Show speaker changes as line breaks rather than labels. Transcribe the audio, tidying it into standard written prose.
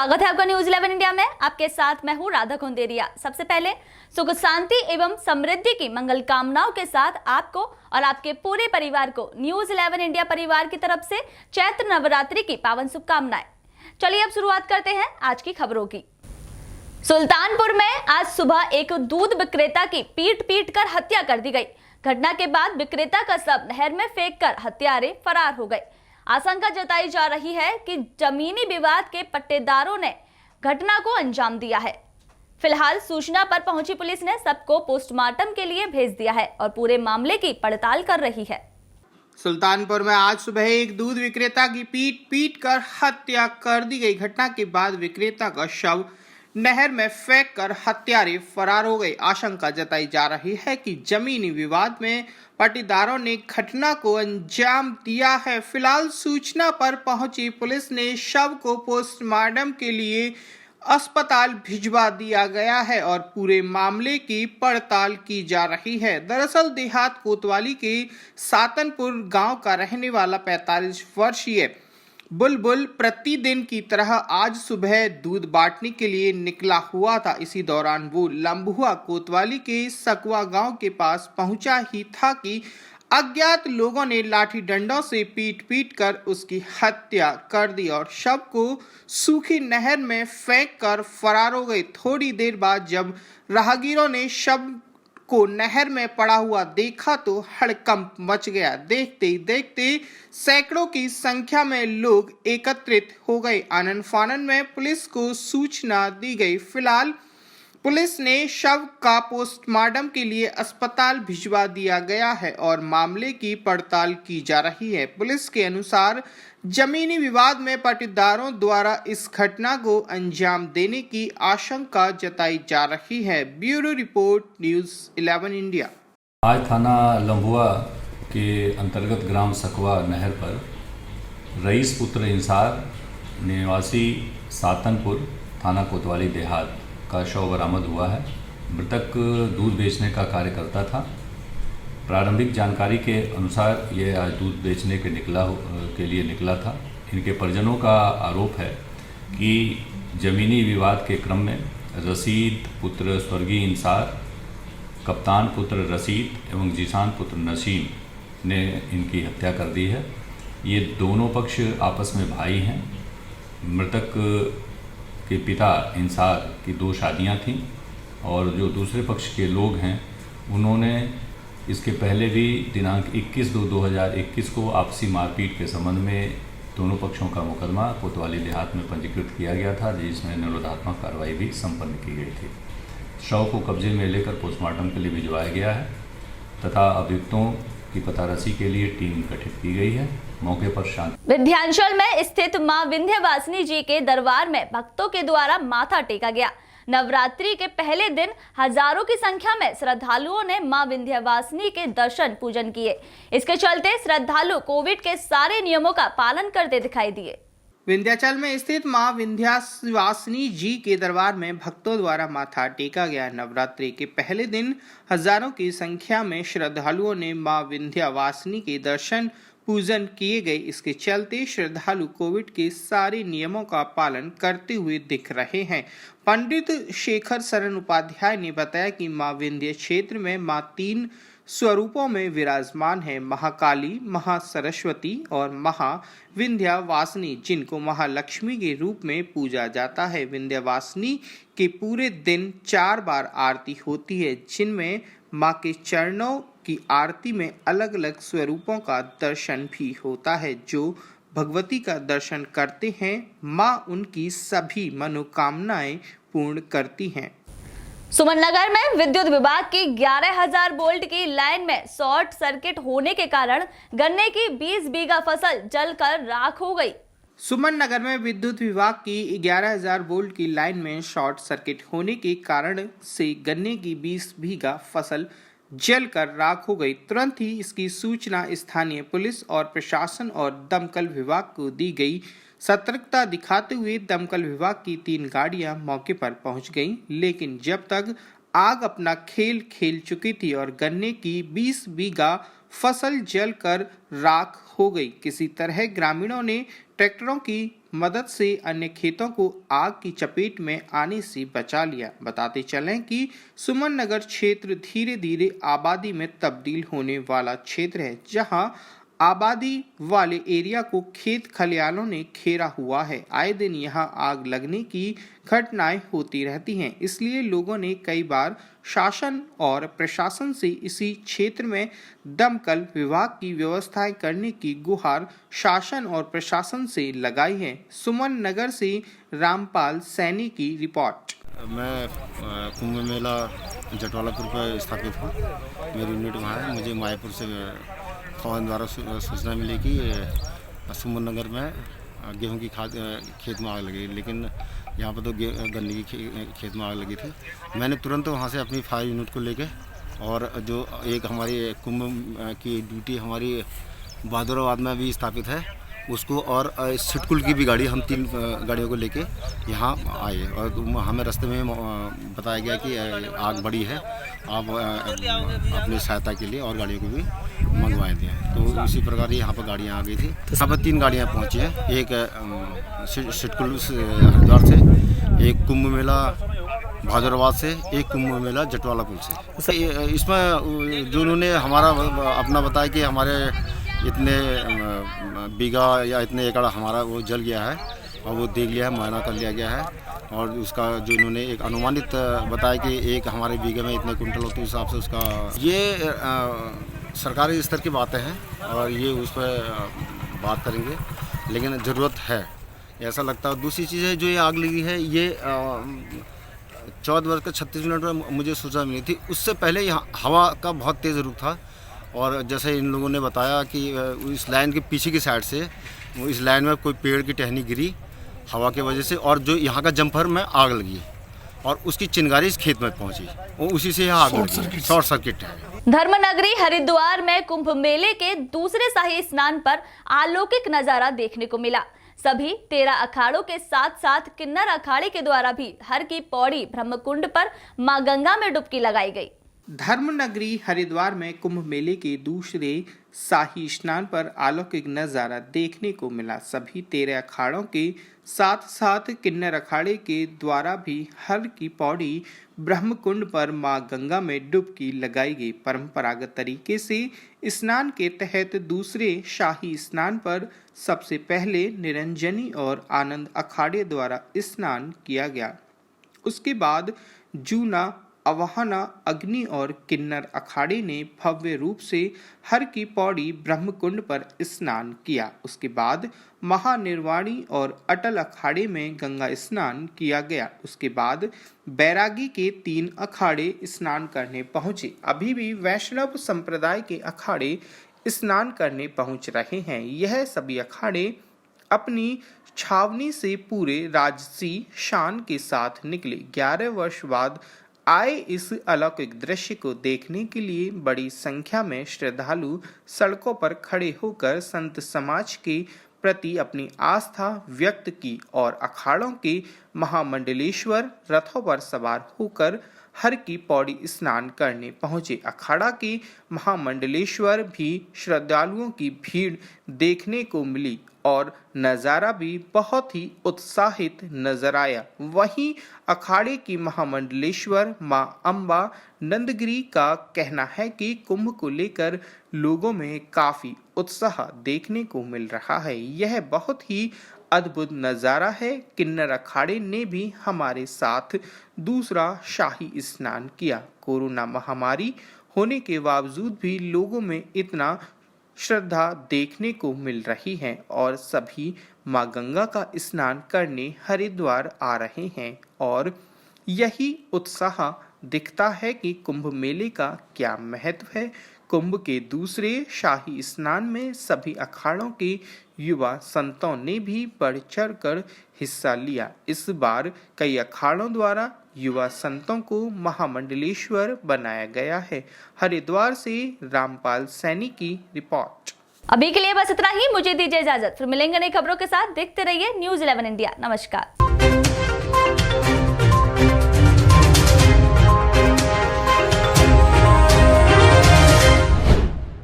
स्वागत है आपका न्यूज 11 इंडिया में। आपके साथ मैं हूं राधा कुंदेरिया। सबसे पहले सुख शांति एवं समृद्धि की मंगल कामनाओं के साथ आपको और आपके पूरे परिवार को न्यूज 11 इंडिया परिवार की तरफ से चैत्र नवरात्रि की पावन शुभकामनाएं। चलिए अब शुरुआत करते हैं आज की खबरों की। सुल्तानपुर में आज सुबह एक दूध विक्रेता की पीट कर हत्या कर दी गई। घटना के बाद विक्रेता का शव नहर में फेंककर हत्यारे फरार हो गए। आशंका जताई जा रही है कि जमीनी विवाद के पट्टेदारों ने घटना को अंजाम दिया है। फिलहाल सूचना पर पहुंची पुलिस ने सबको पोस्टमार्टम के लिए भेज दिया है और पूरे मामले की पड़ताल कर रही है।
सुल्तानपुर में आज सुबह एक दूध विक्रेता की पीट कर हत्या कर दी गई। घटना के बाद विक्रेता का शव नहर में फेंककर हत्यारे फरार हो गए। आशंका जताई जा रही है कि जमीनी विवाद में पट्टेदारों ने घटना को अंजाम दिया है। फिलहाल सूचना पर पहुंची पुलिस ने शव को पोस्टमार्टम के लिए अस्पताल भिजवा दिया गया है और पूरे मामले की पड़ताल की जा रही है। दरअसल देहात कोतवाली के सातनपुर गांव का रहने वाला 45 वर्षीय बुलबुल प्रतिदिन की तरह आज सुबह दूध बांटने के लिए निकला हुआ था। इसी दौरान वो लंबुआ कोतवाली के सकवा गांव के पास पहुंचा ही था कि अज्ञात लोगों ने लाठी डंडों से पीट कर उसकी हत्या कर दी और शव को सूखी नहर में फेंक कर फरार हो गए। थोड़ी देर बाद जब राहगीरों ने शव को नहर में पड़ा हुआ देखा तो हड़कंप मच गया। देखते ही देखते सैकड़ों की संख्या में लोग एकत्रित हो गए। आनन फानन में पुलिस को सूचना दी गई। फिलहाल पुलिस ने शव का पोस्टमार्टम के लिए अस्पताल भिजवा दिया गया है और मामले की पड़ताल की जा रही है। पुलिस के अनुसार जमीनी विवाद में पट्टेदारों द्वारा इस घटना को अंजाम देने की आशंका जताई जा रही है। Bureau report news 11 India.
आज थाना लंबुआ के अंतर्गत ग्राम सकवा नहर पर रईस पुत्र इंसार निवासी सातनपुर थाना कोतवाली देहात का शव बरामद हुआ है। मृतक दूध बेचने का कार्य करता था। प्रारंभिक जानकारी के अनुसार ये आज दूध बेचने के लिए निकला था। इनके परिजनों का आरोप है कि जमीनी विवाद के क्रम में रशीद पुत्र स्वर्गीय इंसार, कप्तान पुत्र रशीद एवं जीशान पुत्र नसीम ने इनकी हत्या कर दी है। ये दोनों पक्ष आपस में भाई हैं। मृतक के पिता इंसार की 2 शादियां थीं और जो दूसरे पक्ष के लोग हैं उन्होंने इसके पहले भी दिनांक 21/2/2021 को आपसी मारपीट के संबंध में दोनों पक्षों का मुकदमा कोतवाली देहात में पंजीकृत किया गया था, जिसमें निरोधात्मक कार्रवाई भी संपन्न की गई थी। शव को कब्जे में लेकर पोस्टमार्टम के लिए भिजवाया गया है तथा अभियुक्तों की पतारसी के लिए टीम गठित की गई है। मौके पर शांति।
विंध्याचल में स्थित मां विंध्यवासिनी जी के दरबार में भक्तों के द्वारा माथा टेका गया। नवरात्रि के पहले दिन हजारों की संख्या में श्रद्धालुओं ने मां विंध्यवासिनी के दर्शन पूजन किए। इसके चलते श्रद्धालु कोविड के सारे नियमों का पालन करते दिखाई दिए।
विंध्याचल में स्थित मां विंध्यवासिनी जी के दरबार में भक्तों द्वारा माथा टेका गया। नवरात्रि के पहले दिन हजारों की संख्या में श्रद्धालुओं ने मां विंध्यवासिनी के दर्शन पूजन किए गए। इसके चलते श्रद्धालु कोविड के सारे नियमों का पालन करते हुए दिख रहे हैं। पंडित शेखर शरण उपाध्याय ने बताया कि मां विंध्य क्षेत्र में मां 3 स्वरूपों में विराजमान है, महाकाली, महासरस्वती और महाविंध्यवासिनी, जिनको महालक्ष्मी के रूप में पूजा जाता है। विंध्यवासिनी के पूरे दिन 4 बार आरती होती है, जिनमें मां के चरणों की आरती में अलग अलग स्वरूपों का दर्शन भी होता है। जो भगवती का दर्शन करते हैं, मां उनकी सभी मनोकामनाएं पूर्ण करती हैं।
सुमननगर में विद्युत विभाग की 11,000 वोल्ट की लाइन में शॉर्ट सर्किट होने के कारण गन्ने की 20 बीघा फसल जलकर राख हो गई।
सुमननगर में विद्युत विभाग की 11,000 वोल्ट की लाइन में शॉर्ट सर्किट होने के कारण से गन्ने की 20 बीघा फसल जलकर राख हो गई। तुरंत ही इसकी सूचना स्थानीय पुलिस और प्रशासन और दमकल विभाग को दी गई। सतर्कता दिखाते हुए दमकल विभाग की 3 गाड़ियां मौके पर पहुंच गईं, लेकिन जब तक आग अपना खेल खेल चुकी थी और गन्ने की 20 बीघा फसल जलकर राख हो गई। किसी तरह ग्रामीणों ने ट्रैक्टरों की मदद से अन्य खेतों को आग की चपेट में आने से बचा लिया। बताते चलें कि सुमन नगर क्षेत्र धीरे धीरे आबादी में तब्दील होने वाला क्षेत्र है, जहां आबादी वाले एरिया को खेत खलिहानों ने घेरा हुआ है। आए दिन यहां आग लगने की घटनाएं होती रहती हैं, इसलिए लोगों ने कई बार शासन और प्रशासन से इसी क्षेत्र में दमकल विभाग की व्यवस्थाएं करने की गुहार शासन और प्रशासन से लगाई है। सुमन नगर से रामपाल सैनी की रिपोर्ट।
मैं कुंभ मेला जटवालापुर पर स्थापित हूँ। मेरी यूनिट वहाँ है। मुझे मायापुर से फौरन द्वारा सूचना मिली कि सुमन नगर में गेहूं की खेत में आग लगी, लेकिन यहाँ पर तो गन्ने की खेत में आग लगी थी। मैंने तुरंत वहाँ से अपनी फायर यूनिट को लेके और जो एक हमारी कुंभ की ड्यूटी हमारी बहादुराबाद में भी स्थापित है उसको और सिटकुल की भी गाड़ी, हम 3 गाड़ियों को लेके यहाँ आए और हमें रास्ते में बताया गया कि आग बड़ी है, आप अपनी सहायता के लिए और गाड़ियों को भी मंगवाए थे। तो इसी प्रकार यहाँ पर गाड़ियाँ आ गई थी। यहाँ पर 3 गाड़ियाँ पहुँची हैं, एक सिटकुल हरिद्वार से, एक कुंभ मेला बहादुराबाद से, एक कुंभ मेला जटवालापुर से। इसमें जो उन्होंने हमारा अपना बताया कि हमारे इतने बीघा या इतने एकड़ हमारा वो जल गया है और वो देख लिया है, मुआयना कर लिया गया है और उसका जो इन्होंने एक अनुमानित बताया कि एक हमारे बीघे में इतने कुंटल होते हिसाब से उसका ये सरकारी स्तर की बातें हैं और ये उस पर बात करेंगे, लेकिन ज़रूरत है ऐसा लगता है। दूसरी चीज़ है जो ये आग लगी है, ये 14:36 में मुझे सूचना मिली थी। उससे पहले यहाँ हवा का बहुत तेज़ रुख था और जैसे इन लोगों ने बताया कि इस लाइन के पीछे की साइड से इस लाइन में कोई पेड़ की टहनी गिरी हवा की वजह से और जो यहाँ का जंपर में आग लगी और उसकी चिंगारी इस खेत में पहुँची और उसी से यहाँ आग लगी। शॉर्ट सर्किट है।
धर्मनगरी हरिद्वार में कुंभ मेले के दूसरे शाही स्नान पर अलौकिक नजारा देखने को मिला। सभी 13 अखाड़ों के साथ साथ किन्नर अखाड़े के द्वारा भी हर की पौड़ी ब्रह्मकुंड पर मां गंगा में डुबकी लगाई गई।
धर्मनगरी हरिद्वार में कुंभ मेले के दूसरे शाही स्नान पर अलौकिक नजारा देखने को मिला। सभी 13 अखाड़ों के साथ साथ किन्नर अखाड़े के द्वारा भी हर की पौड़ी ब्रह्मकुंड पर मां गंगा में डुबकी लगाई गई। परंपरागत तरीके से स्नान के तहत दूसरे शाही स्नान पर सबसे पहले निरंजनी और आनंद अखाड़े द्वारा स्नान किया गया। उसके बाद जूना, अवाहना, अग्नि और किन्नर अखाड़े ने भव्य रूप से हर की पौड़ी ब्रह्मकुंड पर स्नान किया। उसके बाद महानिर्वाणी और अटल अखाड़े में गंगा स्नान किया गया। उसके बाद बैरागी के 3 अखाड़े स्नान करने पहुंचे। अभी भी वैष्णव संप्रदाय के अखाड़े स्नान करने पहुंच रहे हैं। यह सभी अखाड़े अपनी छावनी से पूरे राजसी शान के साथ निकले। 11 वर्ष बाद आए इस अलौकिक दृश्य को देखने के लिए बड़ी संख्या में श्रद्धालु सड़कों पर खड़े होकर संत समाज के प्रति अपनी आस्था व्यक्त की और अखाड़ों के महामंडलेश्वर रथों पर सवार होकर हर की पौड़ी स्नान करने पहुंचे। अखाड़ा के महामंडलेश्वर भी श्रद्धालुओं की भीड़ देखने को मिली और नज़ारा भी बहुत ही उत्साहित नजर आया। वहीं अखाड़े की महामंडलेश्वर मां अंबा नंदगिरी का कहना है कि कुंभ को लेकर लोगों में काफी उत्साह देखने को मिल रहा है। यह बहुत ही अद्भुत नज़ारा है। किन्नर अखाड़े ने भी हमारे साथ दूसरा शाही स्नान किया। कोरोना महामारी होने के बावजूद भी लोगों में इतना श्रद्धा देखने को मिल रही है और सभी मां गंगा का स्नान करने हरिद्वार आ रहे हैं और यही उत्साह दिखता है कि कुंभ मेले का क्या महत्व है। कुंभ के दूसरे शाही स्नान में सभी अखाड़ों के युवा संतों ने भी बढ़ चढ़कर हिस्सा लिया। इस बार कई अखाड़ों द्वारा युवा संतों को महामंडलेश्वर बनाया गया है। हरिद्वार से रामपाल सैनी की रिपोर्ट।
अभी के लिए बस इतना ही। मुझे दीजिए इजाजत। फिर मिलेंगे नई खबरों के साथ। देखते रहिए न्यूज़ 11 इंडिया। नमस्कार।